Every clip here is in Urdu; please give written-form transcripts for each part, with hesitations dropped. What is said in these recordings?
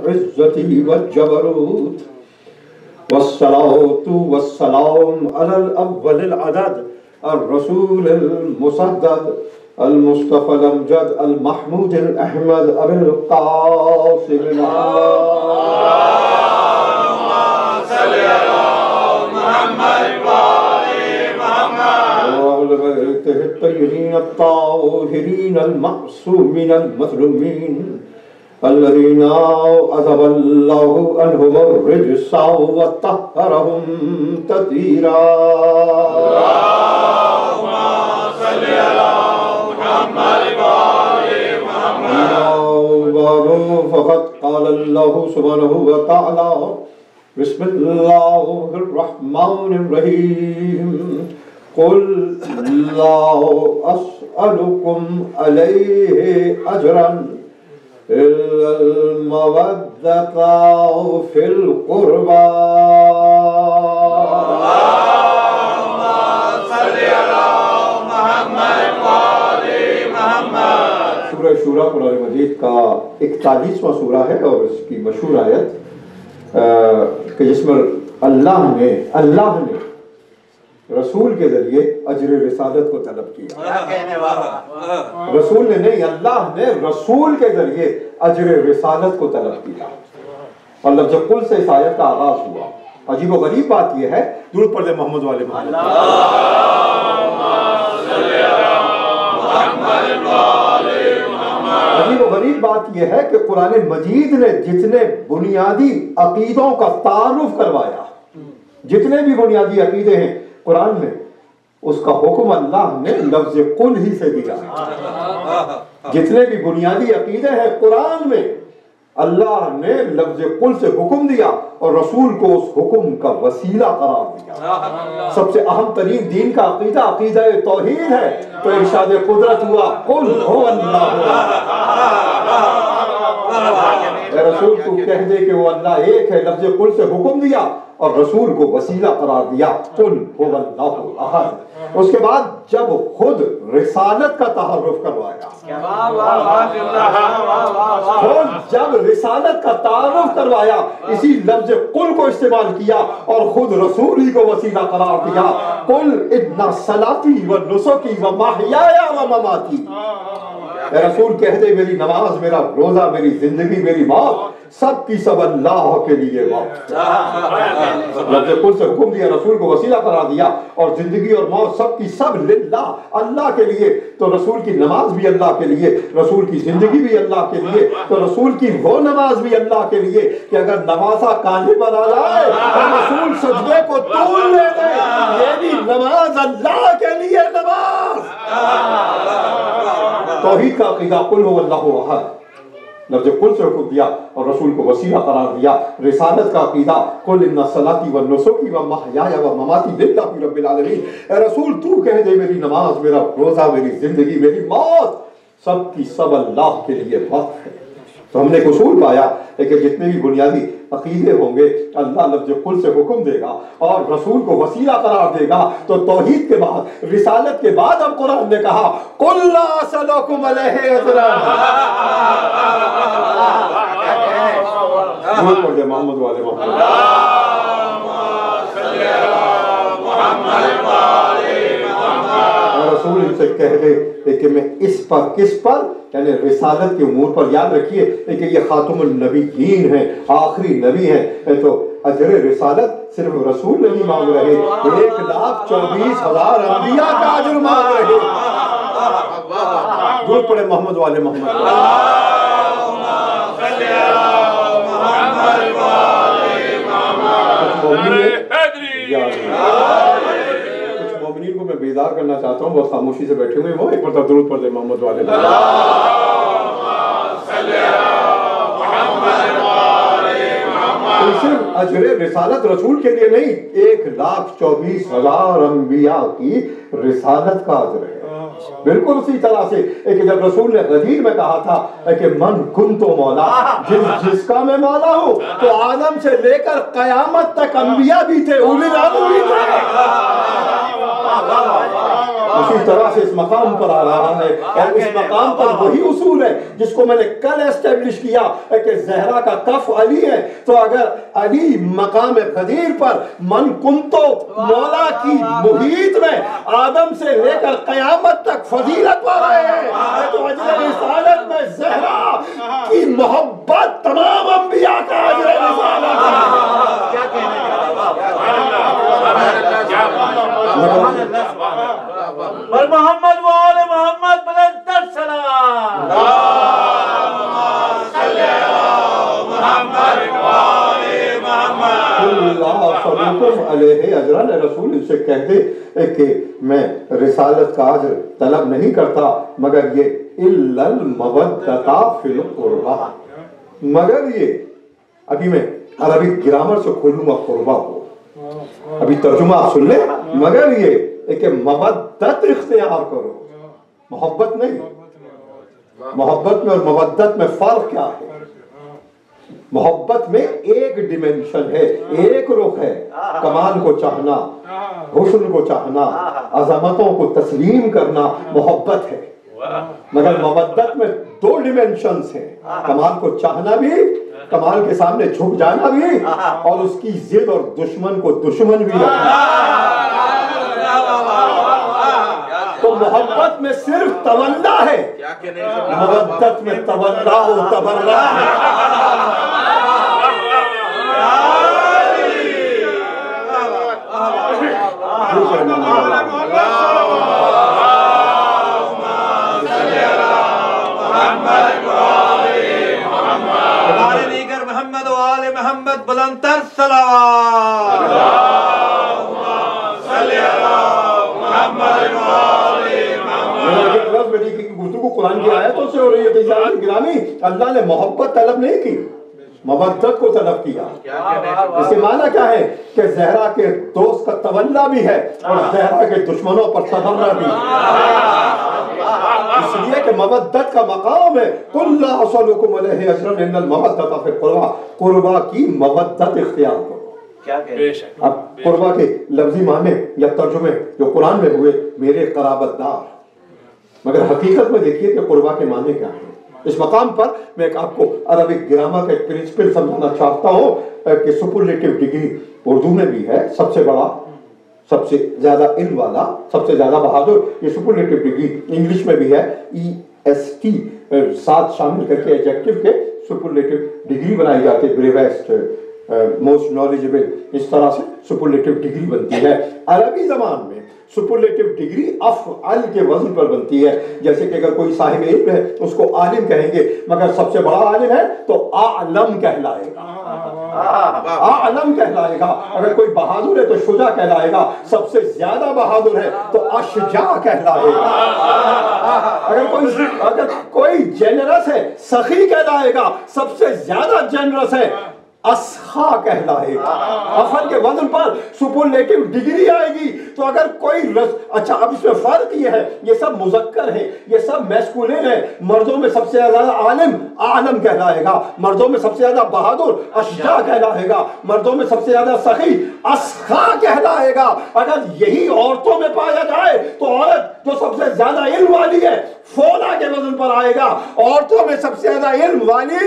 العزة والجبروت والصلاة والسلام على الأول العدد الرسول المسدد المصطفى الأمجد المحمود الأحمد أبي القاسم اللهم صل على محمد وآل محمد وآل بيته الطيبين الطاهرين المعصومين المظلومين الذين أذهب الله عنهم الرجس وطهرهم تطهيرا اللهم صل على محمد وآل محمد فقد قال الله سبحانه وتعالى بسم الله الرحمن الرحيم قل لا أسألكم عليه أجرا إلا المودة في القربى اللهم صل على محمد وآل محمد سورہ شورى قرآن مجید کا 41واں سورہ ہے اور اس کی مشہور آیت کہ جس میں اللہ نے رسول کے ذریعے اجر رسالت کو طلب کیا رسول نے نہیں اللہ نے رسول کے ذریعے اجر رسالت کو طلب کیا اور لفظ قل سے اس آیت کا آغاز ہوا عجیب و غریب بات یہ ہے درود پڑھ دے محمد والے محمد عجیب و غریب بات یہ ہے کہ قرآن مجید نے جتنے بنیادی عقیدوں کا تعارف کروایا جتنے بھی بنیادی عقیدے ہیں قرآن میں اس کا حکم اللہ نے لفظ قل ہی سے دیا جتنے بھی بنیادی عقیدے ہیں قرآن میں اللہ نے لفظ قل سے حکم دیا اور رسول کو اس حکم کا وسیلہ قرار دیا سب سے اہم ترین دین کا عقیدہ عقیدہ توحید ہے تو ارشاد قدرت ہوا قل هو اللہ اے رسول تو کہہ دے کہ وہ اللہ ایک ہے لفظ قل سے حکم دیا اور رسول کو وسیلہ قرار دیا قل هو اللہ احد اس کے بعد جب خود رسالت کا تعارف کروایا خود جب رسالت کا تعارف کروایا اسی لفظ قل کو استعمال کیا اور خود رسول ہی کو وسیلہ قرار دیا قل ان صلاتی و نسکی و محیایا و مماتی اے رسول کہہ دے میری نماز میرا روزہ میری زندگی میری موت سب کی سب اللہ کے لیے وقت لفظ قل سے حکم دیا رسول کو وسیلہ قرار دیا اور زندگی اور موت سب کی سب للہ اللہ کے لیے تو رسول کی نماز بھی اللہ کے لیے رسول کی زندگی بھی اللہ کے لیے تو رسول کی وہ نماز بھی اللہ کے لیے کہ اگر نوازہ کاندھے پر آ لائے تو رسول سجدے کو طول لے دے یہ بھی نماز اللہ کے لیے نماز توحید کا عقیدہ قل هو اللہ احد لفظ قل سے حکم دیا اور رسول کو وسیلہ قرار دیا رسالت کا عقیدہ قل ان صلاتی و نسکی و محیایا و مماتی للہ رب العالمین اے رسول تو کہہ دے میری نماز میرا روزہ میری زندگی میری موت سب کی سب اللہ کے لیے وقف ہے تو ہم نے ایک اصول پایا ہے کہ جتنے بھی بنیادی عقیدے ہوں گے اللہ لفظ قل سے حکم دے گا اور رسول کو وسیلہ قرار دے گا تو توحید کے بعد رسالت کے بعد اب قرآن نے کہا قل لا اسألکم علیہ اجرا درود پڑھ دے محمد والے محمد اور رسول ان سے کہہ دے کہ میں اس پر کس پر یعنی رسالت کے امور پر یاد رکھیے کہ یہ خاتم النبیین ہیں آخری نبی ہیں تو اجر رسالت صرف رسول نہیں مانگ رہے 1,24,000 انبیاء کا اجر مانگ رہے درود پڑھے محمد والے محمد کچھ مومنین کو میں بیدار کرنا چاہتا ہوں بہت خاموشی سے بیٹھے ہوئے وہ ایک مرتبہ درود پڑھ دے محمد والے صرف اجر رسالت رسول کے لیے نہیں 1,24,000 انبیاء کی رسالت کا اجر ہے بالکل اسی طرح سے کہ جب رسول نے غدیر میں کہا تھا کہ من کنتو مولا جس کا میں مولا ہوں تو آدم سے لے کر قیامت تک انبیاء بھی تھے اولی العزم بھی تھے اسی طرح سے اس مقام پر آ رہا ہے، اور اس مقام پر وہی اصول ہے جس کو میں نے کل اسٹیبلش کیا کہ زہرا کا کف علی ہے، تو اگر علی مقام غدیر پر من کنتو مولا کی محیط میں آدم سے لے کر قیامت تک فضیلت پا رہے ہیں، تو اجر رسالت میں زہرا کی محبت تمام انبیاء کا اجر رسالت ہے۔ کیا کہنے اور محمد و آل محمد بلندتر سلام، صلی اللہ محمد و آل محمد، اللہ صلیکم علیہ اجران، رسول ان سے کہہ دے کہ میں رسالت کا اجر طلب نہیں کرتا مگر یہ الا المودۃ فی القربہ، مگر یہ، ابھی میں عربی گرامر سے کھولوں گا قربہ کو، ابھی ترجمہ آپ سن لیں، مگر یہ کہ مودت اختیار کرو، محبت نہیں، محبت میں اور مودت میں فرق کیا ہے؟ محبت میں ایک ڈیمنشن ہے، ایک رخ ہے، کمال کو چاہنا، حسن کو چاہنا، عظمتوں کو تسلیم کرنا محبت ہے، مگر مودت میں دو ڈیمنشنز ہیں، کمال کو چاہنا بھی، کمال کے سامنے جھک جانا بھی، اور اس کی ضد اور دشمن کو دشمن بھی رکھنا۔ تو محبت میں صرف تولا ہے، مودت میں تولا و تبرا ہے۔ ہمارے دیگر محمد و آل محمد بلندتر صلوات، صلی اللہ محمد و آل محمد۔ گفتگو قرآن کی آیتوں سے ہو رہی ہے، تو گرامی اللہ نے محبت طلب نہیں کی، مودت کو طلب کیا۔ اس کے معنی کیا ہے کہ زہرا کے دوست کا تولا بھی ہے اور زہرا کے دشمنوں پر تبرا بھی، اس لیے کہ مودت کا مقام ہے، قُلْ لَا أَسْأَلُكُمْ عَلَيْهِ أَجْرًا إِلَّا الْمَوَدَّةَ فِي الْقُرْبَى، قربا کی مودت اختیار کرو۔ اب قربا کے لفظی معنی یا ترجمے جو قرآن میں ہوئے، میرے قرابت دار، مگر حقیقت میں دیکھیے کہ قربا کے معنی کیا ہیں۔ اس مقام پر میں ایک آپ کو عربک گرامر کا ایک پرنسپل سمجھانا چاہتا ہوں کہ سپرلیٹو ڈگری اردو میں بھی ہے، سب سے بڑا، سب سے زیادہ علم والا، سب سے زیادہ بہادر، یہ سپرلیٹو ڈگری انگلش میں بھی ہے، EST ساتھ شامل کر کے ایڈجیکٹو کے سپرلیٹو ڈگری بنائی جاتی ہے، بریویسٹ، موسٹ نالجبل، اس طرح سے سپرلیٹو ڈگری بنتی ہے۔ عربی زبان میں سپرلیٹو ڈگری افعل کے وزن پر بنتی ہے، جیسے کہ اگر کوئی صاحب علم ہے اس کو عالم کہیں گے، مگر سب سے بڑا عالم ہے تو اعلم کہلائے گا، اعلم کہلائے گا۔ اگر کوئی بہادر ہے تو شجاع کہلائے گا، سب سے زیادہ بہادر ہے تو اشجاع کہلائے گا۔ اگر کوئی جنرس ہے سخی کہلائے گا، سب سے زیادہ جنرس ہے اسخا کہلائے گا۔ افعل کے وزن پر سپرلیٹو ڈگری آئے گی، تو اگر کوئی اچھا، اب اس میں فرق یہ ہے، یہ سب مذکر ہیں، یہ سب میسکولین ہیں، مردوں میں سب سے زیادہ عالم اعلم کہلائے گا، مردوں میں سب سے زیادہ بہادر اشجاع کہلائے گا، مردوں میں سب سے زیادہ سخی اسخا کہلائے گا۔ اگر یہی عورتوں میں پایا جائے تو عورت جو سب سے زیادہ علم والی ہے فولا کے وزن پر آئے گا، عورتوں میں سب سے زیادہ علم والی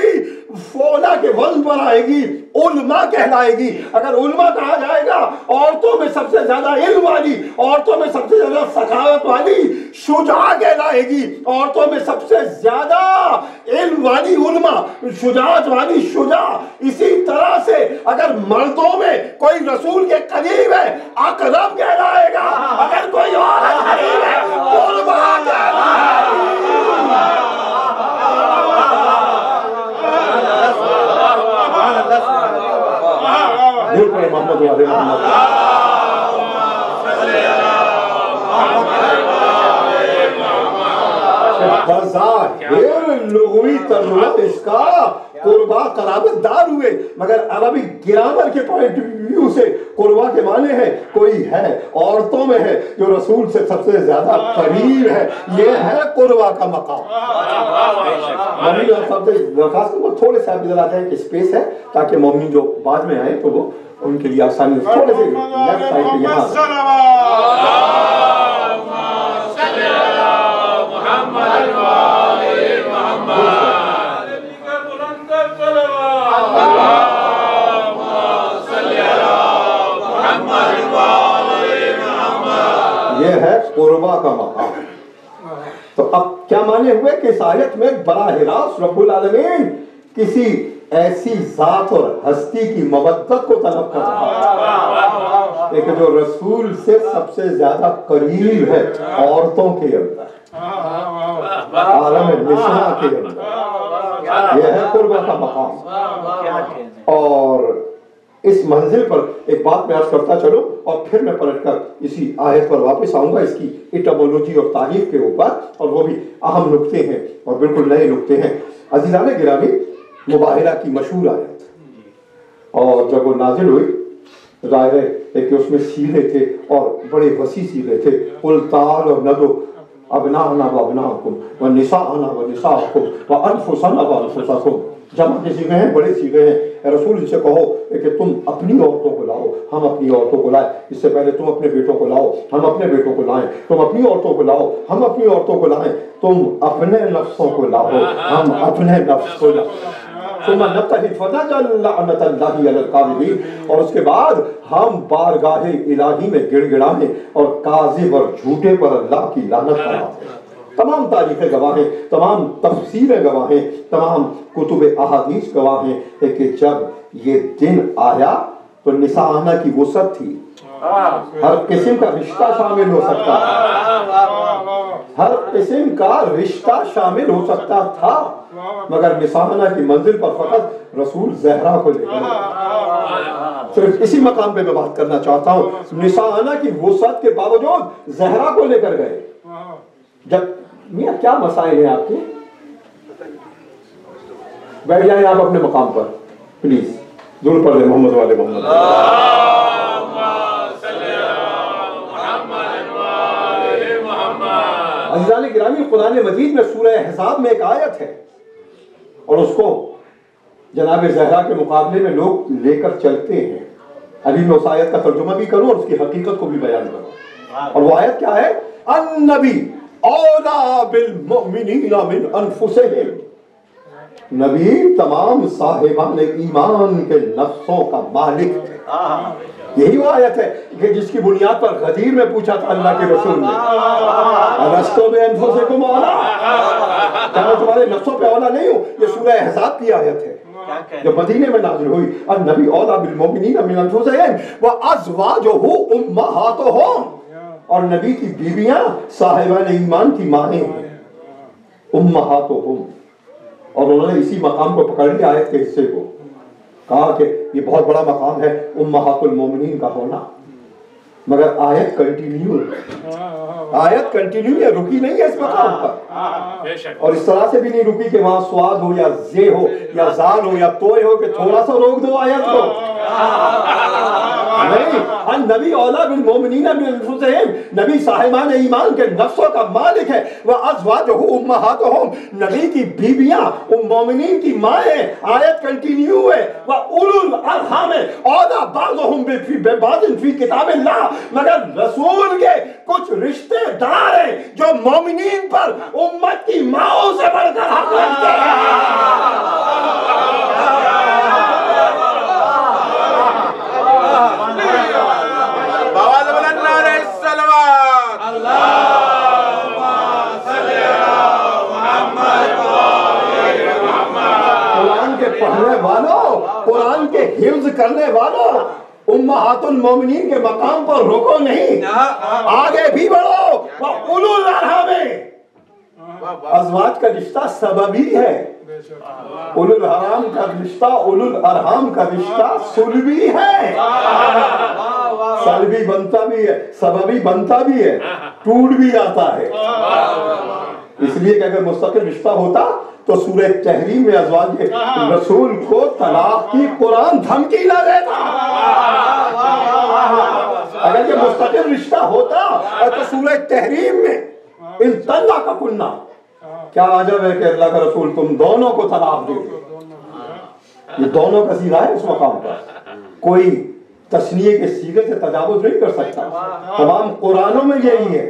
فولا کے وزن پر آئے گی، علماء کہلائے گی۔ اگر علماء کہا جائے گا عورتوں میں سب سے زیادہ علم والی، عورتوں میں سب سے زیادہ سخاوت والی شجاع کہلائے گی، عورتوں میں سب سے زیادہ علم والی علماء، شجاعت والی شجاع۔ اسی طرح سے اگر مردوں میں کوئی رسول کے قریب ہے اکرم کہلائے گا، اگر کوئی عورت قریب ہے قربا کہلائے گا۔ محمد وعلى محمد۔ بظاہر لغوی ترجمہ اس کا قربا قرابت دار ہوئے، مگر عربی گرامر کے پوائنٹ ویو سے قربا کے معنی ہے کوئی ہے عورتوں میں ہے جو رسول سے سب سے زیادہ قریب ہے، یہ ہے قربا کا مقام۔ مومن صاحب سے درخواست کروں تھوڑے سے آپ ادھر آ جائیں کہ اسپیس ہے تاکہ مومن جو بعد میں آئیں تو وہ ان کے لیے آسانی، تھوڑے سے لیفٹ سائڈ پہ یہاں یہ ہے قربا کا مقام. تو اب کیا مانے ہوئے کہ اس آیت میں براہ راست رب العالمین کسی ایسی ذات اور ہستی کی مودت کو طلب کر رہا ہے کہ جو رسول سے سب سے زیادہ قریب ہے عورتوں کے اندر، عالم نساء کے اندر. یہ ہے قربا کا مقام. اور اس منزل پر ایک بات میں عرض کرتا چلو اور پھر میں پلٹ کر اسی آیت پر واپس آؤں گا، اس کی ایٹمولوجی اور تعریف کے اوپر، اور وہ بھی اہم نکتے ہیں اور بالکل نئے نکتے ہیں. عزیزان گرامی، مباہلہ کی مشہور آیت، اور جب وہ نازل ہوئی ظاہر ہے کہ اس میں سیغے تھے اور بڑے وسیع سیغے تھے. قل تعالوا ندعو ابناءنا وابناءکم ونساءنا ونساءکم وانفسنا وانفسکم. جمع کے سیغے ہیں، بڑے سیغے ہیں. اے رسول ان سے کہو کہ تم اپنی عورتوں کو لاؤ، ہم اپنی عورتوں کو لائیں. اس سے پہلے تم اپنے بیٹوں کو لاؤ، ہم اپنے بیٹوں کو لائیں. تم اپنی عورتوں کو لاؤ، ہم اپنی عورتوں کو لائیں. تم اپنے نفسوں کو لاؤ، ہم اپنے نفس کو لاؤ. ثم نبتہل فنجعل لعنۃ اللہ علی الکاذبین. اور اس کے بعد ہم بارگاہ الہی میں گڑ گڑائیں اور کاذب اور جھوٹے پر اللہ کی لعنت کراتے ہیں. تمام تاریخیں گواہ ہیں، تمام تفسیریں گواہ ہیں، تمام کتب احادیث گواہ ہیں کہ جب یہ دن آیا تو نساءنا کی وسعت تھی. ہر قسم کا رشتہ شامل ہو سکتا تھا، ہر قسم کا رشتہ شامل ہو سکتا تھا، مگر نساءنا کی منزل پر فقط رسول زہرا کو لے گئے. صرف اسی مقام پہ میں بات کرنا چاہتا ہوں. نساءنا کی وسعت کے باوجود زہرا کو لے کر گئے. جب میاں کیا مسائل ہیں آپ کے؟ بیٹھ جائیں آپ اپنے مقام پر پلیز. ضرور پڑھ لیں محمد والے محمد. عزیزان گرامی، قرآن مجید میں سورہ احزاب میں ایک آیت ہے اور اس کو جناب زہرا کے مقابلے میں لوگ لے کر چلتے ہیں. ابھی میں اس آیت کا ترجمہ بھی کروں اور اس کی حقیقت کو بھی بیان کروں. اور وہ آیت کیا ہے؟ النبی اولا بالمؤمنین من انفسہم. نبی تمام صاحبان ایمان کے نفسوں کا مالک ہے. یہی وہ آیت ہے کہ جس کی بنیاد پر غدیر میں پوچھا تھا اللہ کے رسول نے، الستو بانفسکم اولا، کیا میں تمہارے نفسوں پہ اولا نہیں ہوں؟ یہ سورہ احزاب کی آیت ہے جو مدینے میں نازل ہوئی. النبی اولا بالمؤمنین من انفسہم وازواجہ امہاتہم. اور نبی کی بیویاں صاحبان ایمان کی مائیں ہیں، امہاتہم. اور انہوں نے اسی مقام کو پکڑ لیا آیت کے حصے کو، کہا کہ یہ بہت بڑا مقام ہے امہات المومنین کا ہونا. مگر آیت کنٹینیو ہے، آیت کنٹینیو ہے، رکی نہیں ہے اس مقام پر. اور اس طرح سے بھی نہیں رکی کہ وہاں سواد ہو یا زے ہو یا زال ہو یا توئے ہو کہ تھوڑا سا روک دو آیت کو. نہیں، النبی اولا بالمؤمنین من انفسہم، نبی صاحبان ایمان کے نفسوں کا مالک ہے. وازواجہ امہاتہم، نبی کی بیویاں ام مومنین کی مائیں. آیت کنٹینیو ہے. وَأُولُو الْأَرْحَامِ أَوْلَىٰ بَعْضُهُم بِبَعْضٍ فِي کتاب اللہ. مگر رسول کے کچھ رشتے دار ہیں جو مومنین پر امت کی ماؤں سے بڑھ کر حق رکھتے ہیں. پڑھنے والوں، قرآن کے حفظ کرنے والوں، امہات المومنین کے مقام پر رکو نہیں، آگے بھی بڑھو. وَأُولُو الْأَرْحَامِ، ازواج کا رشتہ سببی ہے. اولو الارحام کا رشتہ، اولو الارحام کا رشتہ سلبی ہے. سلبی بنتا بھی ہے، سببی بنتا بھی ہے، ٹوٹ بھی جاتا ہے. اس لیے کہ اگر مستقل رشتہ ہوتا تو سورہ تحریم میں ازواج رسول کو طلاق کی قرآن دھمکی نہ دیتا. اگر یہ مستقل رشتہ ہوتا تو سورہ تحریم میں ان طلقکن، کیا عجب ہے کہ اللہ کا رسول تم دونوں کو طلاق دے دے. یہ دونوں کا صیغہ ہے اس مقام پر، کوئی تثنیے کے صیغے سے تجاوز نہیں کر سکتا. تمام قرآنوں میں یہی ہے.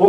2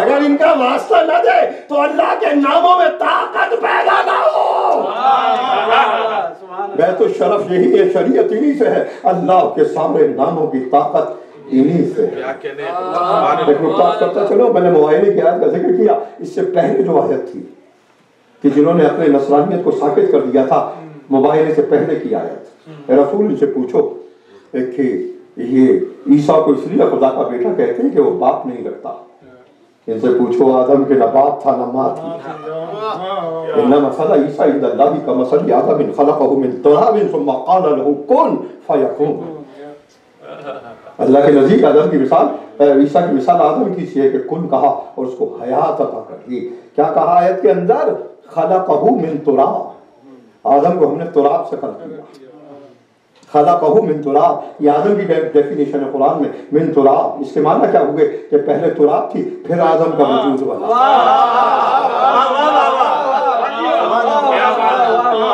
اگر ان کا واسطہ نہ دے تو اللہ کے ناموں میں طاقت پیدا نہ ہو. بیت الشرف یہی ہے, شریعت انہی سے ہے, اللہ کے سامنے ناموں کی طاقت انہی سے ہے. ایک نقطہ کرتا چلو, میں نے موائلے کی آیت کا ذکر کیا, اس سے پہلے جو آیت تھی کہ جنہوں نے اپنے نصرانیت کو ثابت کر دیا تھا, موبائل سے پہلے کی آیت. رسول ان سے پوچھو کہ یہ عیسیٰ کو اس لیے خدا کا بیٹا کہتے ہیں کہ وہ باپ نہیں رکھتا. ان سے پوچھو آدم کے نہ باپ تھا نہ ماں تھی. انما مثل عیسیٰ عند اللہ کمثل آدم خلقہ من تراب ثم قال له کن فیکون. اللہ کے نزدیک آدم کی مثال, عیسیٰ کی مثال آدم کی سی ہے کہ کن کہا اور اس کو حیات عطا کر دی. کیا کہا آیت کے اندر؟ خلقہ من تراب. آدم کو ہم نے تراب سے خلق کیا. خلقہ من تراب, یہ آدم کی ڈیفینیشن ہے قرآن میں. من تراب اس کے معنی کیا ہوئے کہ پہلے تراب تھی پھر آدم کا وجود بنا.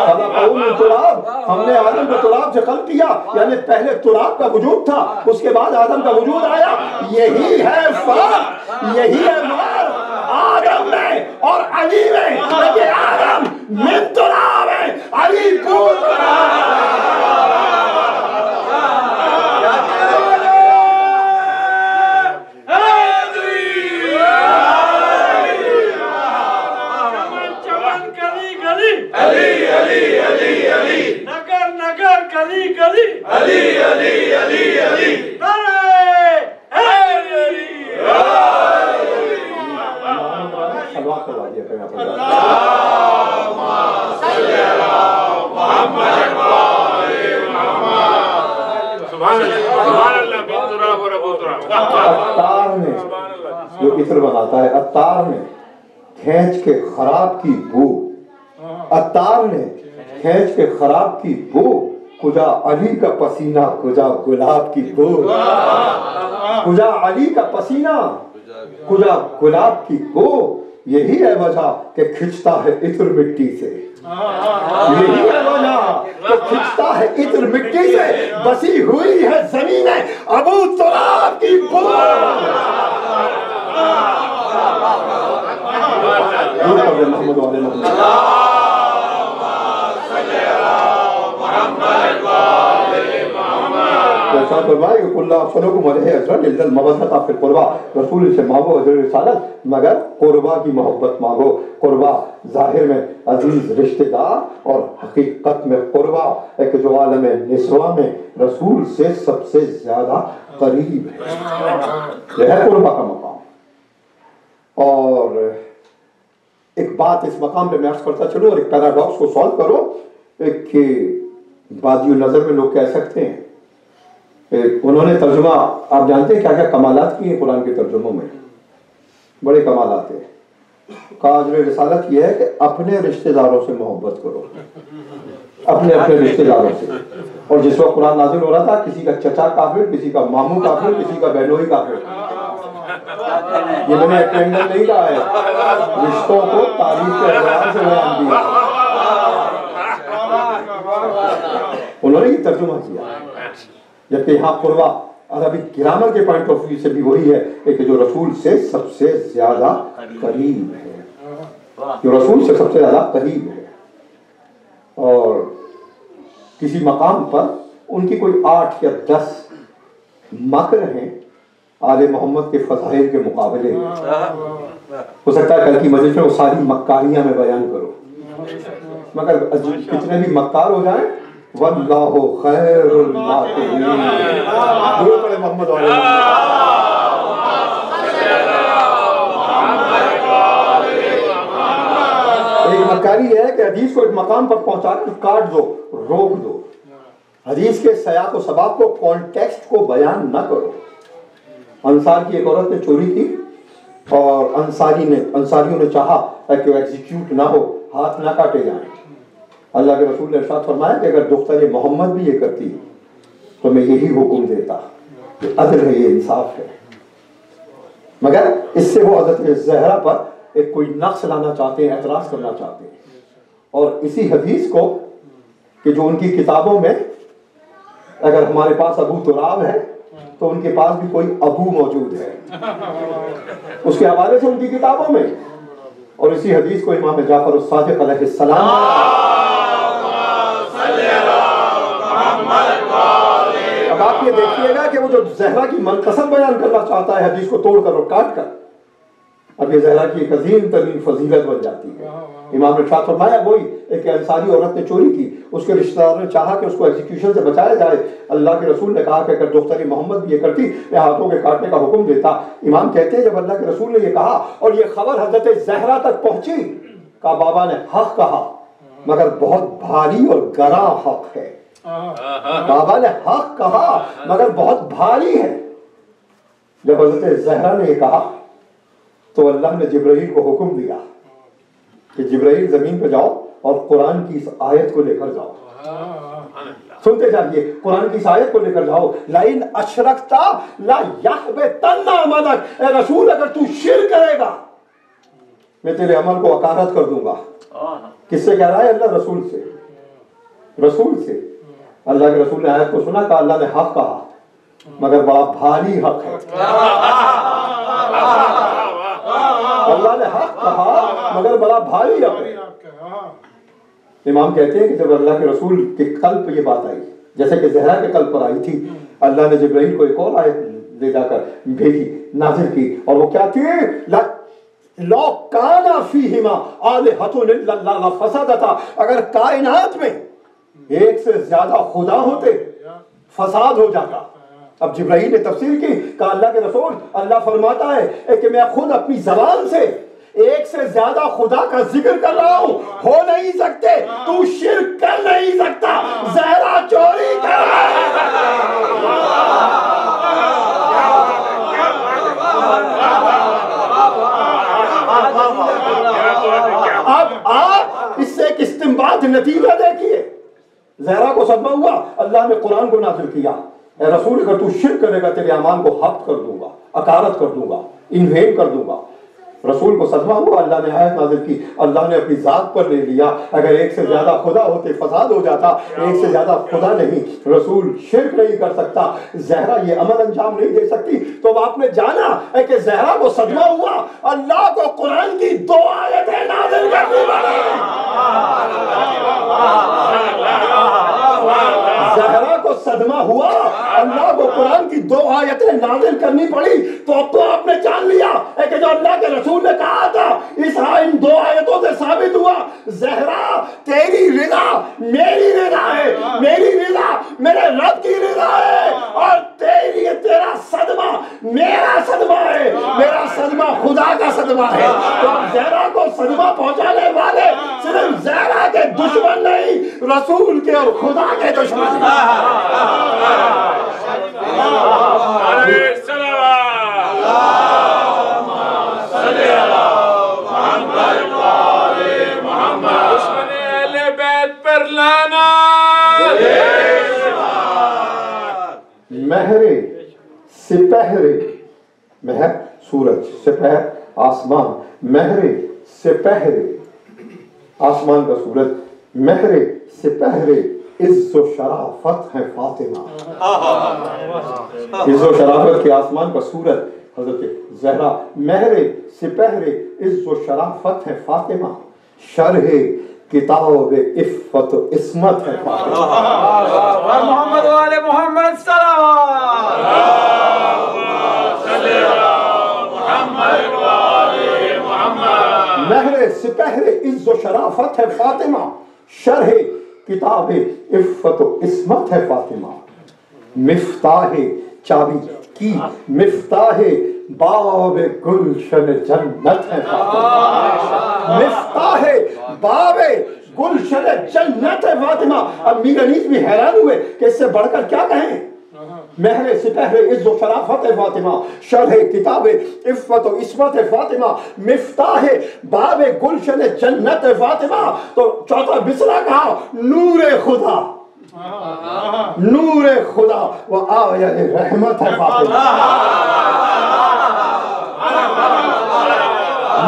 خلقہ من تراب, ہم نے آدم کو تراب سے خلق کیا, یعنی پہلے تراب کا وجود تھا اس کے بعد آدم کا وجود آیا. یہی ہے فرق, یہی ہے فرق آدم میں اور علی میں. لیکن آدم من تراب ہے, علی پور تراب ہے. جو عطر بناتا ہے, عطار نے کھینچ کے خراب کی بو, عطار نے کھینچ کے خراب کی بو, کجا علی کا پسینہ کجا گلاب کی بو. کجا علی کا پسینہ کجا گلاب کی بو. یہی ہے وجہ کہ کھچتا ہے عطر مٹی سے. یہی ہے وجہ کہ کھچتا ہے عطر مٹی سے. بسی ہوئی ہے زمین ابو تراب کی بو. محمد علیہ رسول سے مانگو اجر رسالت, مگر قربا کی محبت مانگو. قربا ظاہر میں عزیز رشتہ دار اور حقیقت میں قربا ایک جو عالم نسواں میں رسول سے سب سے زیادہ قریب ہے. یہ ہے قربا کا مقام. اور ایک بات اس مقام پہ میں عرض کرتا چلوں اور ایک پیراڈاکس کو سالو کرو کہ بادی النظر میں لوگ کہہ سکتے ہیں, انہوں نے ترجمہ آپ جانتے ہیں کیا کیا کمالات کی ہیں قرآن کے ترجموں میں, بڑے کمالات ہیں. کاجر رسالت یہ ہے کہ اپنے رشتہ داروں سے محبت کرو, اپنے رشتہ داروں سے. اور جس وقت قرآن نازل ہو رہا تھا کسی کا چچا کافر, کسی کا ماموں کافر, کسی کا بہنوئی کافر. یہ میں نے اٹینڈر نہیں کہا ہے, رشتوں کو تاریخ کے اعتبار سے بیان دیا. انہوں نے یہ ترجمہ کیا, جبکہ یہاں قربا عربی گرامر کے پوائنٹ آف ویو سے بھی وہی ہے کہ جو رسول سے سب سے زیادہ قریب ہے, جو رسول سے سب سے زیادہ قریب ہے. اور کسی مقام پر ان کی کوئی 8 یا 10 مکر ہیں آل محمد کے فضائل کے مقابلے میں. ہو سکتا ہے کل کی مجلس میں وہ ساری مکاریاں میں بیان کرو, مگر کتنے بھی مکار ہو جائیں واللہ خیر الماکرین. درود پڑھیں محمد علیہ ایک مکاری ہے کہ حدیث کو ایک مقام پر پہنچا کر کاٹ دو, روک دو. حدیث کے سیاق و سباق کو, کانٹیکسٹ کو بیان نہ کرو. انصار کی ایک عورت نے چوری کی اور انصاریوں نے چاہا کہ وہ ایگزیکیوٹ نہ ہو, ہاتھ نہ کاٹے جائیں. اللہ کے رسول نے ارشاد فرمایا کہ اگر دختر محمد بھی یہ کرتی تو میں یہی حکم دیتا کہ عدل ہے, یہ انصاف ہے. مگر اس سے وہ حضرت زہرا پر ایک کوئی نقص لانا چاہتے ہیں, اعتراض کرنا چاہتے ہیں. اور اسی حدیث کو کہ جو ان کی کتابوں میں اگر ہمارے پاس ابو تراب ہے تو ان کے پاس بھی کوئی ابو موجود ہے، اس کے حوالے سے ان کی کتابوں میں. اور اسی حدیث کو امام جعفر الصادق علیہ السلام، اب آپ یہ دیکھیے گا کہ وہ جو زہرا کی منقسم بیان کرنا چاہتا ہے حدیث کو توڑ کر اور کاٹ کر، اب یہ زہرا کی ایک عظیم ترین فضیلت بن جاتی ہے. امام نے ارشاد فرمایا وہی ایک انصاری عورت نے چوری کی، اس کے رشتہ داروں نے چاہا کہ اس کو ایگزیکیوشن سے بچایا جائے. اللہ کے رسول نے کہا کہ اگر دختر محمد بھی یہ کرتی میں ہاتھوں کے کاٹنے کا حکم دیتا. امام کہتے ہیں جب اللہ کے رسول نے یہ کہا اور یہ خبر حضرت زہرا تک پہنچی، کہا بابا نے حق کہا مگر بہت بھاری اور گراں حق ہے. بابا نے حق کہا مگر بہت بھاری ہے. جب حضرت زہرا نے یہ کہا تو اللہ نے جبرائیل کو حکم دیا کہ جبرائیل زمین پہ جاؤ اور قرآن کی اس آیت کو لے کر جاؤ. سنتے جائیے، قرآن کی اس آیت کو لے کر جاؤ. لَإِنْ أَشْرَكْتَ لَيَحْبَطَنَّ عَمَلُكَ، اے رسول اگر تو شرک کرے گا میں تیرے عمل کو اکارت کر دوں گا. کس سے کہہ رہا ہے؟ اللہ رسول سے. رسول سے. اللہ کے رسول نے آیت کو سنا، کہا اللہ نے حق کہا مگر بڑا بھاری حق ہے. اللہ نے حق کہا مگر بڑا بھاری حق ہے. امام کہتے ہیں کہ جب اللہ کے رسول کے قلب پر یہ بات آئی، جیسے کہ زہرا کے قلب پر آئی تھی، اللہ نے جبرائیل کو ایک اور آیت لے جا کر بھیجی، نازل کی، اور وہ کیا تھی؟ لَوْ كَانَ فِيهِمَا آلِهَةٌ إِلَّا اللَّهُ لَفَسَدَتَا، اگر کائنات میں ایک سے زیادہ خدا ہوتے فساد ہو جاتا. اب جبرائیل نے تفسیر کی، کہا اللہ کے رسول اللہ فرماتا ہے کہ میں خود اپنی زبان سے ایک سے زیادہ خدا کا ذکر کر رہا ہوں، ہو nicht سکتے، تو شرک کر نہیں سکتا، زہرا چوری کر رہا ہے. اب آپ اس سے ایک استنباط نتیجہ دیکھیے. زہرا کو صدمہ ہوا، اللہ نے قرآن کو نازل کیا، اے رسول اگر تو شرک کرے گا تیرے اعمال کو حق کر دوں گا، اکارت کر دوں گا، انوین کر دوں گا. رسول کو صدمہ ہوا، اللہ نے آیت نازل کی، اللہ نے اپنی ذات پر لے لیا. اگر ایک سے زیادہ خدا ہوتے فساد ہو جاتا، ایک سے زیادہ خدا نہیں، رسول شرک نہیں کر سکتا، زہرا یہ عمل انجام نہیں دے سکتی. تو اب آپ نے جانا ہے کہ زہرا کو صدمہ ہوا، اللہ کو قرآن کی 2 آیتیں نازل کرنی پڑی. زہرا کو صدمہ ہوا، اللہ کو قرآن کی 2 آیتیں نازل کرنی پڑی. تو اب تو آپ نے جان لیا ہے کہ جو اللہ کے رسول نے کہا تھا اس ان 2 آیتوں سے ثابت ہوا، زہرا تیری رضا میری رضا ہے، میری رضا میرے رب کی رضا ہے، اور تیرا صدمہ میرا صدمہ ہے، میرا صدمہ خدا کا صدمہ ہے. تو اب زہرا کو صدمہ پہنچانے والے صرف زہرا کے دشمن نہیں، رسول کے اور خدا کے دشمن. مہر سپہر، مہر سورج، سپہر آسمان، مہر سپہر آسمان کا سورج، مہر سپہر عز و شرافت ہے فاطمہ. عز و شرافت کے آسمان کا سورج حضرت زہرا، مہر سپہر عز و شرافت ہے فاطمہ، شرح کتاب عفت و عصمت ہے فاطمہ. محمد والے محمد صلوات. مہر سپہر عز و شرافت ہے فاطمہ، شرح کتاب عفت و عصمت ہے فاطمہ. مفتاح چابی کی، مفتاح باب گلشن جنت ہے فاطمہ. مفتاح باب گلشن جنت ہے فاطمہ. اب میر انیس بھی حیران ہوئے کہ اس سے بڑھ کر کیا کہیں. مہر سپہر عز و شرافت ہے فاطمہ، شرح کتاب عفت و عصمت ہے فاطمہ، مفتاح باب گلشن جنت ہے فاطمہ. تو چوتھا بسرا کہا نور خدا، نور خدا و آیہ رحمت ہے فاطمہ.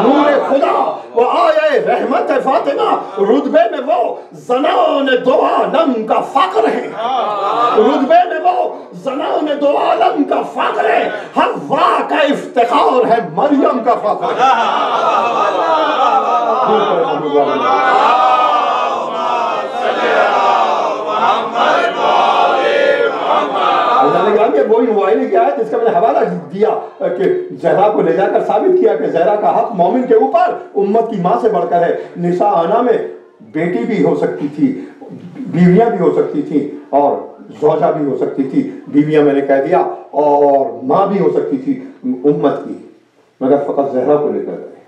نور خدا وہ آیہ رحمت ہے فاطمہ. رتبے میں وہ زنان دو عالم کا فخر ہے، رتبے میں وہ زنان دو عالم کا فخر ہے، حوا کا افتخار ہے، مریم کا فخر ہے۔ وہی موبائل کیا ہے جس کا میں نے حوالہ دیا کہ زہرا کو لے جا کر ثابت کیا کہ زہرا کا حق مومن کے اوپر امت کی ماں سے بڑھ کر ہے۔ نساء آنا میں بیٹی بھی ہو سکتی تھی، بیویاں بھی ہو سکتی تھی، اور زوجہ بھی ہو سکتی تھی، بیویاں میں نے کہہ دیا، اور ماں بھی ہو سکتی تھی امت کی، مگر فقط زہرا کو لے کر گئے،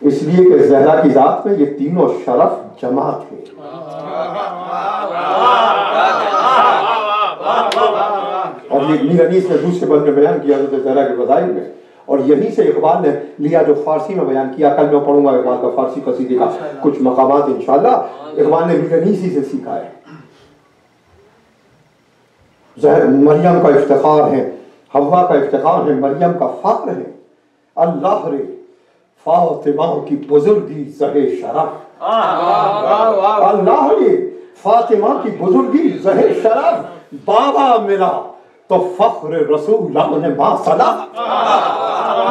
اس لیے کہ زہرا کی ذات میں یہ تینوں شرف جمع تھے۔ اور یہ میر انیس نے دوسرے بند میں بیان کیا حضرت زہرا کے فضائل میں، اور یہی سے اقبال نے لیا جو فارسی میں بیان کیا۔ کل میں پڑھوں گا اقبال کا فارسی قصیدے کا کچھ مقامات انشاءاللہ، اقبال نے میر انیس ہی سے سیکھا ہے۔ مریم کا افتخار ہے، حوا کا افتخار ہے، مریم کا فخر ہے، اللہ رے فاطمہ کی بزرگی زہ شرف، اللہ رے فاطمہ کی بزرگی زہ شرف، بابا ملا تو فخر رسولان ما سلف،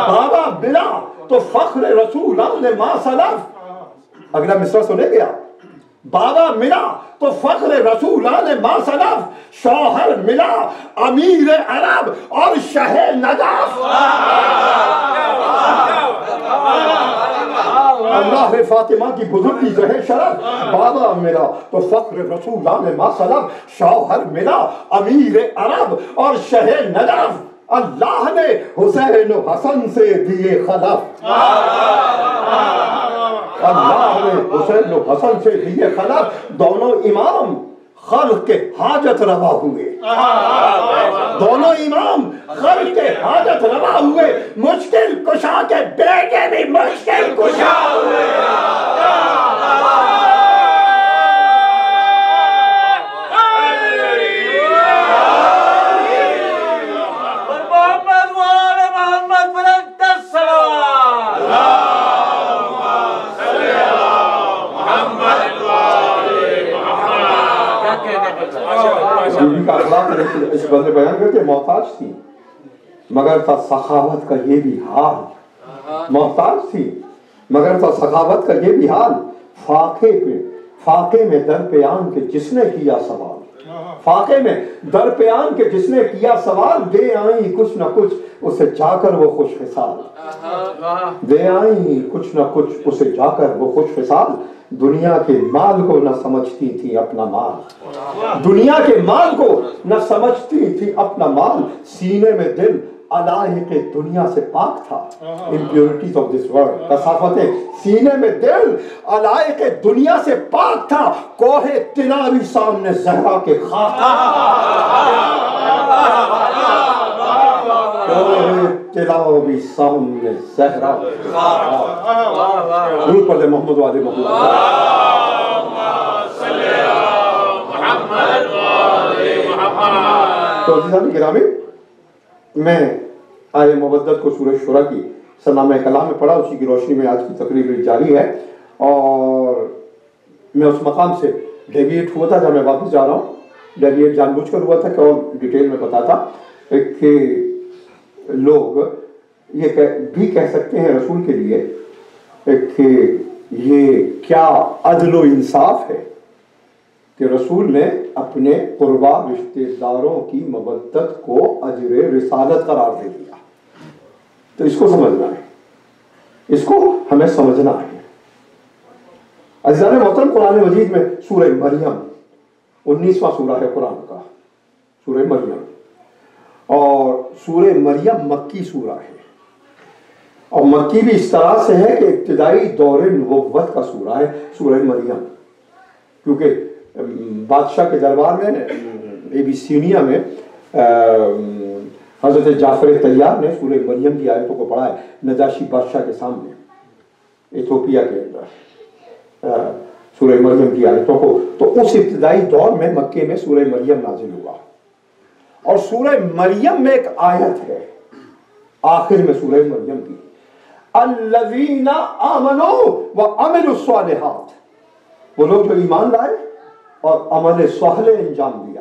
بابا ملا تو فخر رسولان ما سلف۔ اگلا مصرع سنے گیا، بابا ملا تو فخر رسولان ما سلف، شوہر ملا امیر عرب اور شہ نجف، اللہ فاطمہ کی بزرگی زہ شرف، بابا ملا تو فخر رسولان ما سلف، شوہر ملا امیر عرب اور شہ نجف، اللہ نے حسین و حسن سے دیے خلف، اللہ نے حسین و حسن سے دیے خلف، دونوں امام خلق کے حاجت روا ہوئے، دونوں امام خلق کے حاجت روا ہوئے، مشکل کشا کے بیٹے بھی مشکل کشا ہوئے۔ بیوی کا اخلاق اس بندے بیان کرتے، محتاج تھی مگر تھا سخاوت کا یہ بھی حال، محتاج تھی مگر تھا سخاوت کا یہ بھی حال، فاقے میں در پیان کے جس نے کیا سوال، فاقے میں در پیان کے جس نے کیا سوال، دے آئیں کچھ نہ کچھ اسے جا کر وہ خوش خصال، دے آئیں کچھ نہ کچھ اسے جا کر وہ خوش خصال، دنیا کے مال کو نہ سمجھتی تھی اپنا مال، دنیا کے مال کو نہ سمجھتی تھی اپنا مال، سینے میں دل علائق دنیا سے پاک تھا، impurities of this world، کثافتیں، سینے میں دل علائق دنیا سے پاک تھا، کوہ طلا بھی سامنے زہرا کے خاک تھا، کوہ طلا بھی سامنے زہرا کے خاک تھا۔ درود پڑھ لیں محمد والے محمد، تو عزیزان گرامی، میں آیہ مبدت کو سورہ شورى کی سرنامہ کلام میں پڑھا، اسی کی روشنی میں آج کی تقریر جاری ہے، اور میں اس مقام سے ڈیویٹ ہوا تھا جب میں واپس جا رہا ہوں، ڈیویٹ جان بوجھ کر ہوا تھا کہ اور ڈیٹیل میں بتاتا کہ لوگ یہ بھی کہہ سکتے ہیں رسول کے لیے کہ یہ کیا عدل و انصاف ہے کہ رسول نے اپنے قربا رشتہ داروں کی مودت کو اجر رسالت قرار دے دیا۔ تو اس کو سمجھنا ہے، اس کو ہمیں سمجھنا ہے۔ عزیزان محترم، قرآن مجید میں سورہ مریم 19واں سورہ ہے قرآن کا، سورہ مریم، اور سورہ مریم مکی سورہ ہے، اور مکی بھی اس طرح سے ہے کہ ابتدائی دور نبوت کا سورہ ہے سورہ مریم، کیونکہ بادشاہ کے دربار میں ایبیسینیا میں حضرت جعفر طیار نے سورہ مریم کی آیتوں کو پڑھا ہے نجاشی بادشاہ کے سامنے ایتھوپیا کے اندر، سورہ مریم کی آیتوں کو، تو اس ابتدائی دور میں مکے میں سورہ مریم نازل ہوا، اور سورہ مریم میں ایک آیت ہے آخر میں سورہ مریم کی، الذین آمنوا وعملوا الصالحات، وہ لوگ جو ایمان لائے اور عمل صالح انجام دیا،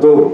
2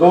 2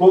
2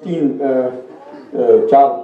3-4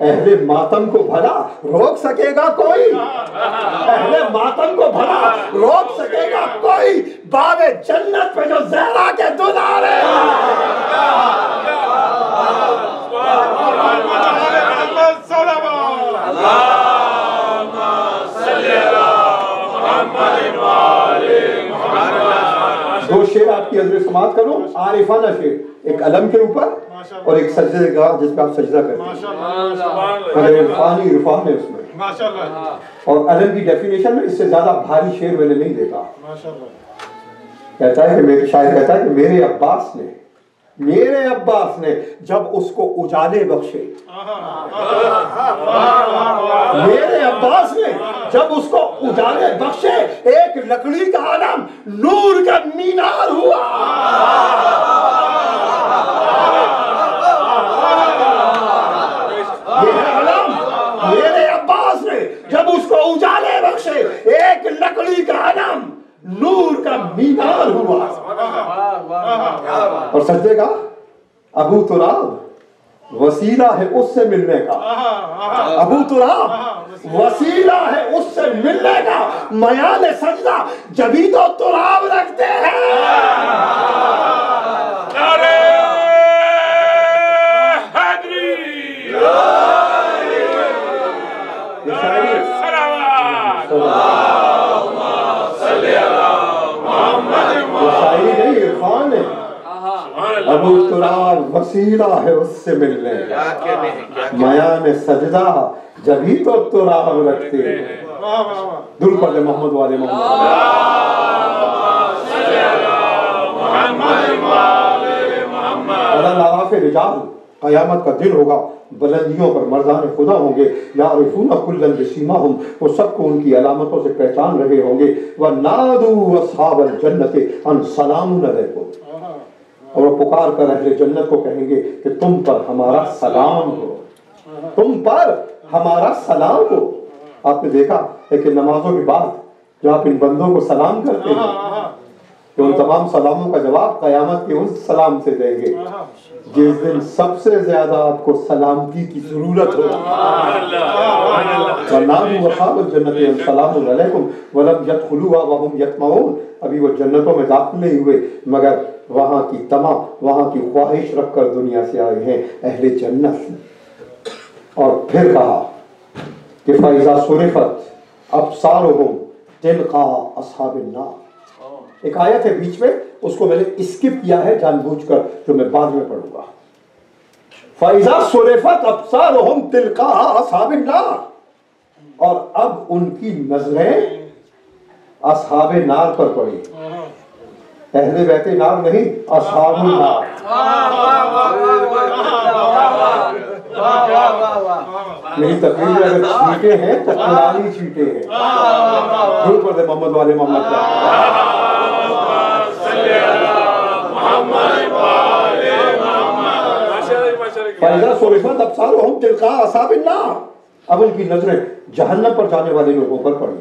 اہل ماتم کو بھلا روک سکے گا کوئی؟ اہل ماتم کو بھلا روک سکے گا کوئی؟ باب جنت پہ جو زہرا کے دلارے دو شعر آپ کی حضرت سماعت کروں، عارفانہ شعر، ایک علم کے اوپر اور ایک سجدے کا جس پہ آپ سجدہ کرتے ہیں، عرفانی عرفان ہے اس میں، اور علم کی ڈیفینیشن میں اس سے زیادہ بھاری شعر میں نے نہیں دیکھا۔ کہتا ہے کہ میرے شاعر کہتا ہے کہ میرے عباس نے جب اس کو اجالے بخشے، میرے عباس نے جب اس کو اجالے بخشے، ایک لکڑی کا علم نور کا مینار ہوا۔ یہ ہے علم، میرے عباس نے جب اس کو اجالے بخشے، ایک لکڑی کا علم نور کا مینار ہوا۔ اور سجدے کا ابو تراب وسیلہ ہے اس سے ملنے کا، ابو تراب وسیلہ ہے اس سے ملنے کا، میان سجدہ جبھی تو تراب رکھتے ہیں۔ نعرہ حیدری، شاعری نہیں عرفان ہے۔ ابو تراب وسیلہ ہے اس سے ملنے کا، میان سجدہ جبھی تو تراب رکھتے ہیں۔ درود پڑھ محمد والے محمد۔ الالاف رجال، قیامت کا دن ہوگا، بلندیوں پر مردان خدا ہوں گے، یعرفون کلا بسیماہم، وہ سب کو ان کی علامتوں سے پہچان رہے ہوں گے، وَنَادُوا أَصْحَابَ الْجَنَّةِ أَنْ سَلَامٌ عَلَيْكُمْ، اور وہ پکار کر اہل جنت کو کہیں گے کہ تم پر ہمارا سلام ہو، تم پر ہمارا سلام ہو۔ آپ نے دیکھا ہے کہ نمازوں کے بعد جو آپ ان بندوں کو سلام کرتے ہیں کہ ان تمام سلاموں کا جواب قیامت کے اس سلام سے دیں گے جس دن سب سے زیادہ آپ کو سلامتی کی ضرورت ہو۔ وَنَادُوا أَصْحَابَ الْجَنَّةِ أَنْ سَلَامٌ عَلَيْكُمْ وَلَمْ يَدْخُلُوهَا وَهُمْ يَطْمَعُونَ، ابھی وہ جنتوں میں داخل نہیں ہوئے مگر وہاں کی طمع، وہاں کی خواہش رکھ کر دنیا سے آئے ہیں اہل جنت۔ اور پھر کہا کہ فَإِذَا صُرِفَتْ أَبْصَارُهُمْ تِلْقَاءَ أَصْحَابِ النَّارِ، ایک آیت ہے بیچ میں، اس کو میں نے اسکپ کیا ہے جان بوجھ کر، جو میں بعد میں پڑھوں گا۔ فَإِذَا صُرِفَتْ أَبْصَارُهُمْ تِلْقَاءَ أَصْحَابِ النَّارِ، اور اب ان کی نظریں اصحاب نار پر پڑی، اہل بیت نار نہیں، اصحاب النار۔ میری تقریر اگر چھیٹے ہیں تو قرآنی چھیٹے ہیں۔ دور پر دے محمد والے محمد کا۔ فَإِذَا صُرِفَتْ أَبْصَارُهُمْ تِلْقَاءَ أَصْحَابِ النَّارِ، اب ان کی نظریں جہنم پر جانے والے لوگوں پر پڑی۔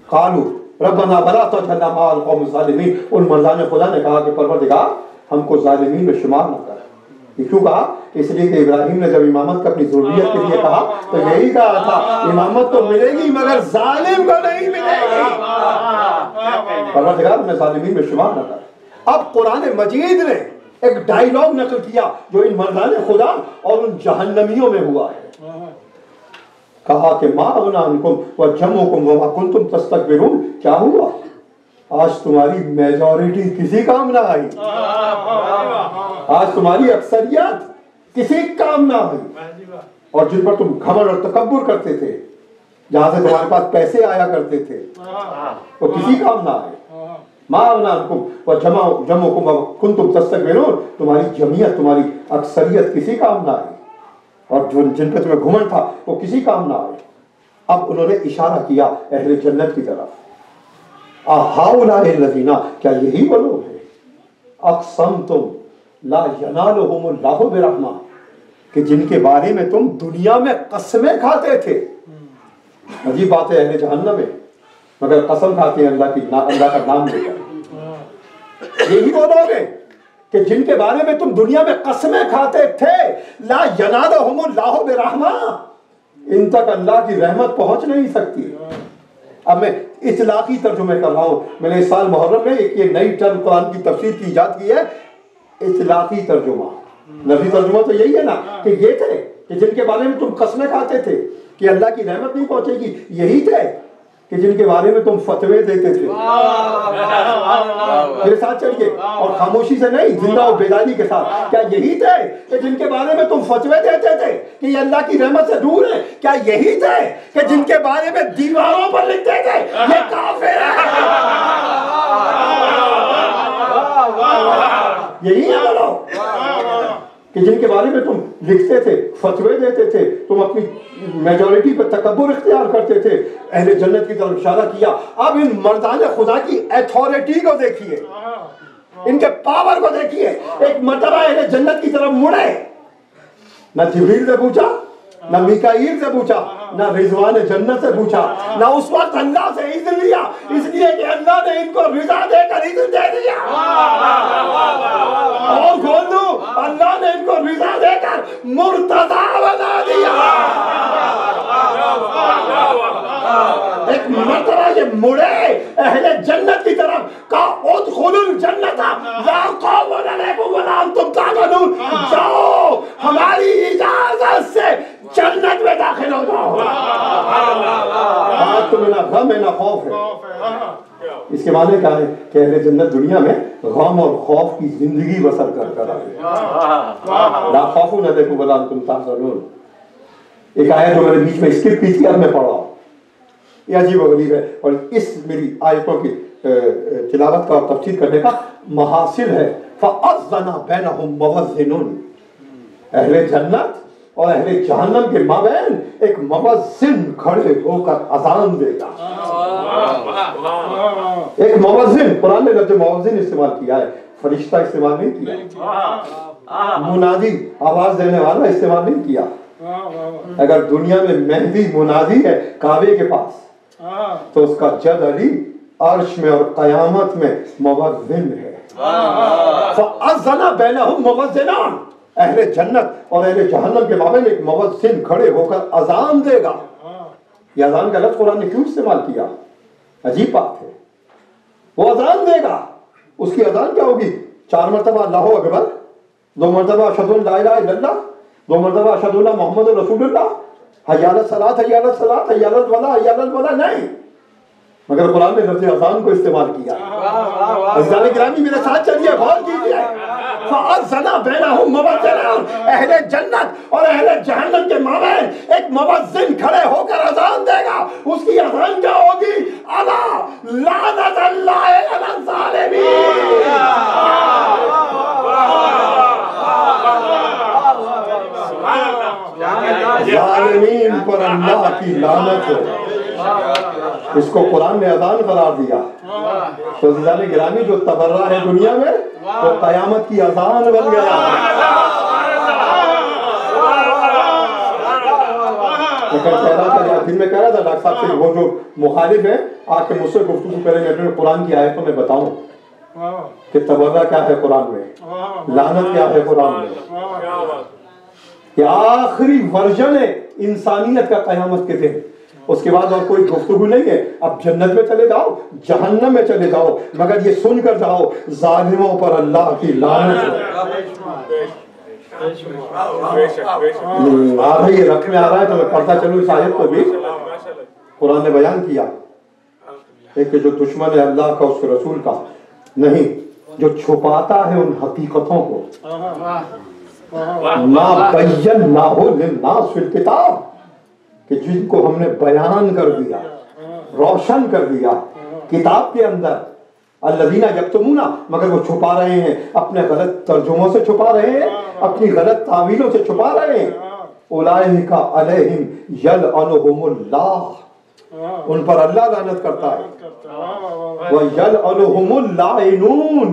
قالوا ربنا ولا تجعلنا مع القوم الظالمین، ان مردان خدا نے کہا کہ پروردگار ہم کو ظالمین میں شمار نہ کر۔ یہ کیوں کہا؟ اس لیے کہ ابراہیم نے جب امامت کا اپنی ضروریت کے لیے کہا تو یہی کہا تھا امامت تو ملے گی مگر ظالم کو نہیں ملے گی، پروردگار ہمیں ظالمین میں شمار نہ کر۔ اب قرآن مجید نے ایک ڈائیلاگ نقل کیا جو ان مردان خدا اور ان جہنمیوں میں ہوا ہے۔ کہا کہ ما اغنی عنکم وجمعکم وما کنتم تستکبرون، کیا ہوا؟ آج تمہاری میجورٹی کسی کام نہ آئی، آج تمہاری اکثریت کسی کام نہ آئی، اور جن پر تم گھمنڈ اور تکبر کرتے تھے، جہاں سے تمہارے پاس پیسے آیا کرتے تھے، وہ کسی کام نہ آئے۔ ما اغنی عنکم وجمعکم وما کنتم تستکبرون، تمہاری جمعیت، تمہاری اکثریت کسی کام نہ آئی، اور جن پہ تمہیں گھمنڈ تھا وہ کسی کام نہ آئے۔ اب انہوں نے اشارہ کیا اہل جنت کی طرف، اہؤلاء الذین، کیا یہی وہ لوگ ہیں اقسمتم لا ینالہم اللہ برحمہ، کہ جن کے بارے میں تم دنیا میں قسمیں کھاتے تھے۔ عجیب بات ہے، اہل جہنم ہے مگر قسم کھاتے ہیں اللہ کا نام لے کر۔ یہی وہ لوگ ہیں کہ جن کے بارے میں تم دنیا میں قسمیں کھاتے تھے لا ینالہم اللہ برحمہ، ان تک اللہ کی رحمت پہنچ نہیں سکتی۔ اب میں اطلاقی ترجمے کر رہا ہوں، میں نے اس سال محرم میں ایک یہ نئی ٹرم قرآن کی تفسیر کی ایجاد کی ہے، اطلاقی ترجمہ۔ لفظی ترجمہ تو یہی ہے نا کہ یہ تھے کہ جن کے بارے میں تم قسمیں کھاتے تھے کہ اللہ کی رحمت نہیں پہنچے گی، یہی تھے کہ جن کے بارے میں تم فتوے دیتے تھے۔ میرے ساتھ چلیے، اور خاموشی سے نہیں، زندہ و بیداری کے ساتھ، کیا یہی تھے کہ جن کے بارے میں تم فتوے دیتے تھے کہ یہ اللہ کی رحمت سے دور ہے؟ کیا یہی تھے کہ جن کے بارے میں دیواروں پر لکھتے تھے یہ کافر ہے؟ یہی ہے بولو کہ جن کے بارے میں تم لکھتے تھے، فتوے دیتے تھے، تم اپنی میجورٹی پر تکبر اختیار کرتے تھے، اہل جنت کی طرف اشارہ کیا۔ اب ان مردان خدا کی ایتھارٹی کو دیکھیے، ان کے پاور کو دیکھیے۔ ایک مرتبہ اہل جنت کی طرف مڑے، نہ جبریل سے پوچھا، نہ میکائیل سے پوچھا، نہ رضوان جنت سے پوچھا، نہ اس وقت اللہ سے اذن لیا، اس لیے کہ اللہ نے ان کو رضا دے کر اذن دے دیا۔ اور کھول دوں، اللہ نے ان کو رضا دے کر مرتضی بنا دیا۔ ایک مرتبہ یہ مڑے اہل جنت کی طرف، کہا ادخلوا الجنت لا خوف علیکم ولا انتم تحزنون، جاؤ ہماری اجازت سے جنت میں داخل ہو جاؤ۔ آج تمہیں نہ غم ہے نہ خوف ہے۔ اس کے معنی کیا ہے کہ اہل جنت دنیا میں غم اور خوف کی زندگی بسر کر آئے۔ لا خوف علیکم ولا انتم تحزنون۔ ایک آیت جو میں نے بیچ میں اسکپ کی تھی، اب میں پڑھ رہا ہوں، یہ عجیب و غریب ہے، اور اس میری آیتوں کی تلاوت کا اور تفسیر کرنے کا محاصل ہے۔ فَأَذَّنَ بَيْنَهُمْ مُؤَذِّنٌ، اہل جنت اور اہل جہنم کے مابین ایک مؤذن کھڑے ہو کر اذان دے گا۔ ایک مؤذن، قرآن نے لفظ مؤذن استعمال کیا ہے، فرشتہ استعمال نہیں کیا، منادی آواز دینے والا استعمال نہیں کیا۔ اگر دنیا میں مہدی منادی ہے کعبے کے پاس، تو اس کا جد علی عرش میں اور قیامت میں مؤذن ہے۔ فَأَذَّنَ بَيْنَهُمْ مُؤَذِّنٌ، اہل جنت اور اہل جہنم کے مابین ایک مؤذن کھڑے ہو کر اذان دے گا۔ یہ اذان کا لفظ قرآن نے کیوں استعمال کیا؟ عجیب بات ہے، وہ اذان دے گا، اس کی اذان کیا ہوگی؟ 4 مرتبہ اللہ اکبر، 2 مرتبہ اشہد ان لا الہ الا اللہ، 2 مرتبہ اشہد ان محمد رسول اللہ، حی علی الصلاۃ حی علی الصلاۃ حی علی الفلاح حی علی الفلاح، نہیں، مگر قرآن نے لفظ اذان کو استعمال کیا۔ عزیزان گرامی میرے ساتھ چلیے، غور کیجیے۔ فَأَذَّنَ بَيْنَهُمْ مُؤَذِّنٌ، اہل جنت اور اہل جہنم کے مابین ایک مؤذن کھڑے ہو کر اذان دے گا۔ اس کی اذان کیا ہوگی؟ الا لعنت اللہ علی الظالمین، ظالمین پر اللہ کی لعنت ہو۔ اس کو قرآن نے اذان قرار دیا۔ تو عزیزان گرامی جو تبرہ ہے دنیا میں، وہ قیامت کی اذان بن گیا۔ دن میں کہہ رہا تھا ڈاکٹر صاحب سے، وہ جو مخالف ہیں آ کے مجھ سے گفتگو کریں، میں اپنے قرآن کی آیتوں میں بتاؤں کہ تبرہ کیا ہے قرآن میں، لعنت کیا ہے قرآن میں۔ یہ آخری ورژن ہے انسانیت کا قیامت کے دن، اس کے بعد اور کوئی گفتگو نہیں ہے۔ اب جنت میں چلے جاؤ، جہنم میں چلے جاؤ، مگر یہ سن کر جاؤ ظالموں پر اللہ کی لعنت آ رہی ہے، رقم میں آ رہا ہے تو میں پڑھتا چلوں اس آیت کو بھی۔ قرآن نے بیان کیا ایک کہ جو دشمن ہے اللہ کا، اس کے رسول کا نہیں، جو چھپاتا ہے ان حقیقتوں کو، ما بیناہ للناس فی الکتاب، کہ جن کو ہم نے بیان کر دیا، روشن کر دیا کتاب کے اندر۔ الذین یکتمون، مگر وہ چھپا رہے ہیں، اپنے غلط ترجموں سے چھپا رہے ہیں، اپنی غلط تعویلوں سے چھپا رہے ہیں۔ اولئک علیہم یلعنہم اللہ، ان پر اللہ لعنت کرتا ہے۔ وَيَلْعَنُهُمُ اللَّاعِنُونَ،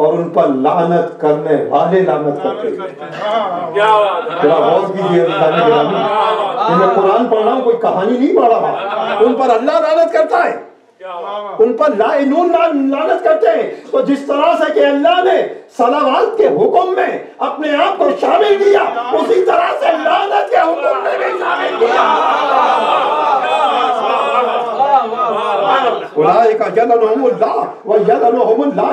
اور ان پر لعنت کرنے والے لعنت کرتے ہیں۔ ذرا غور کیجیے، میں قرآن پڑھ رہا ہوں، کوئی کہانی نہیں پڑھ رہا، ان پر اللہ لعنت کرتا ہے۔ ان پر لائنون لعنت کرتے ہیں. تو جس طرح سے کہ اللہ نے صلوات کے حکم میں اپنے آپ کو شامل کیا, اسی طرح سے لعنت کے حکم میں بھی شامل کیا. اولئک یلعنهم اللہ و یلعنهم اللہ.